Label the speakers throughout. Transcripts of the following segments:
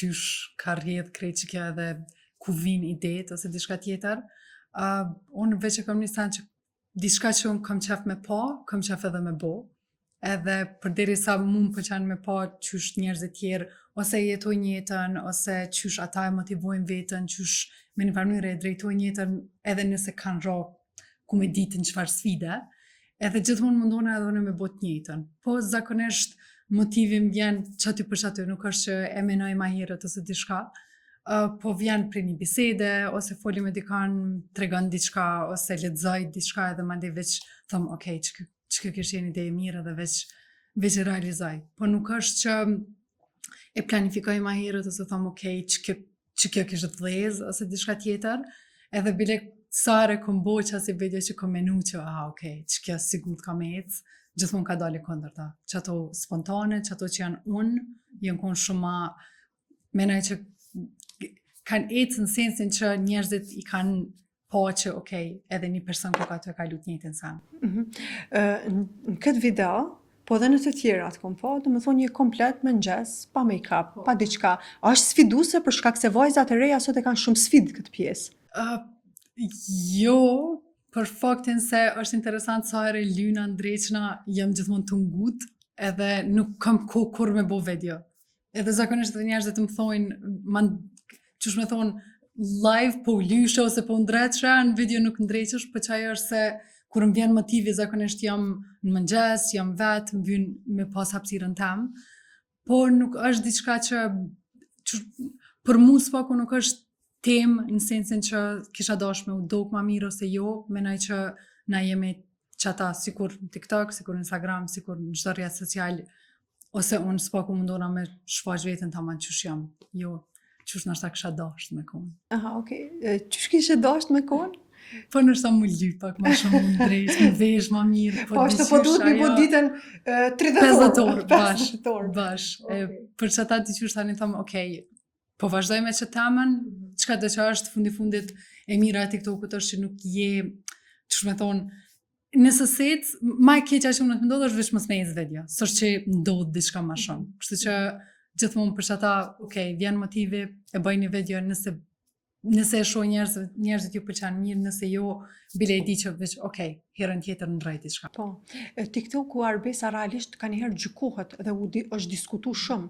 Speaker 1: qysh ka rrjedh krejt që kjo edhe ku vin idetë ose diçka tjetër. Unë veç e kam një sen që diçka që unë kam qef me pa, kam qef edhe me bo. Edhe përderisa mu më pëlqen me pa qysh njerëzit tjerë ose jetojnë jetën, ose qysh ata e motivojnë veten, qysh me një mënyrë e drejtojnë jetën, edhe nëse kanë ra ku me ditën çfarë sfide, edhe gjithmonë mundona edhe unë me bo të njëjtën. Po zakonisht motivi më vjen çaty për çaty, nuk është që e menoj ma herët ose diçka, po vjen prej një bisede, ose foli me dikon, tregon diçka, ose lexoj diçka edhe mandej veç thom, okay, që kështë qenë ide e mirë edhe veç e realizoj. Po nuk është që e planifikoj ma herët ose thom, okay, që kjo kështë vlez ose diçka tjetër, edhe bile sare kom bo që asi video që kom menu që, okay, që kjo sigurt ka me ecë, gjithmonë ka dali kondër ta. Që ato spontane, që ato që janë unë, janë konë shumë ma, menaj që kanë ecë në sensin që njerëzit i kanë po që, okay, edhe një person ku ka të kalu të njëjtën sen.
Speaker 2: Në këtë video, po dhe në të tjerat kom po, dhe më thonë një komplet me mëngjes, pa make-up, pa diçka. A është sfiduse për shkak se vajzat e reja sot e kanë shumë sfidë këtë pjesë?
Speaker 1: Jo, për faktin se është interesant sa herë lyna ndreqna, jam gjithmonë të ngut, edhe nuk kam kohë kur me bo video. Edhe zakonisht edhe njerëzit më thojnë, qysh me thonë, live po lyshe ose po ndreqe, në video nuk ndreqesh, për qaj është se kur më vjen motivi zakonisht jam në mëngjes, jam vetë, më vjen me pas hapësirën tem, po nuk është diçka që për mu s'paku nuk është temë në sensin që kisha dash me u dok ma mirë ose jo, menaj që na jemi qata sikur në TikTok, sikur në Instagram, sikur në çdo rrjet social, ose unë s'paku mundona me shfaq veten taman qysh jam, jo. Qysh nështë ta kësha dasht me konë.
Speaker 2: Aha, okej. Qysh kishe dasht me konë?
Speaker 1: Po nështë ta mu lyp pak ma shumë më drejsh, më vesh ma mirë.
Speaker 2: Po është po duhet me po ditën 30 orë.
Speaker 1: 50 orë, bash. Për që ata ti qysh tani thamë, okej, po vazhdoj me që temën, qka dhe që është fundit e mira e TikTok-ut është që nuk je, qysh me thonë, nëse set, ma e keqa që unë të ndodhë është veç mos me ecë video, sështë që ndodhë diçka ma shumë. Kështu që gjithmonë për që ata, okay, vjen motivi, e bëj një video, nëse e shoh njerëzit ju pëlqen mirë, nëse jo, bile e di që veç, okay, herën tjetër në rajt diçka.
Speaker 2: Po, TikTok-u Arbesa realisht ka njëherë gjykohet dhe është diskutu shumë,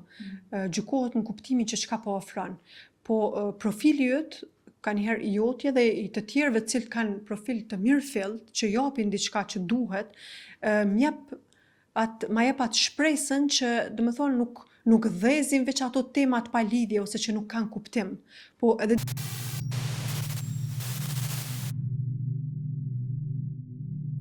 Speaker 2: gjykohet në kuptimin që çka po ofron. Po profili yt ka njëherë jotje dhe i të tjerëve të cilët kanë profil të mirëfillt, që japin diçka që duhet, ma jep atë shpresën që, domethënë, nuk dhezin veç ato temat pa lidhje ose që nuk kanë kuptim. Po edhe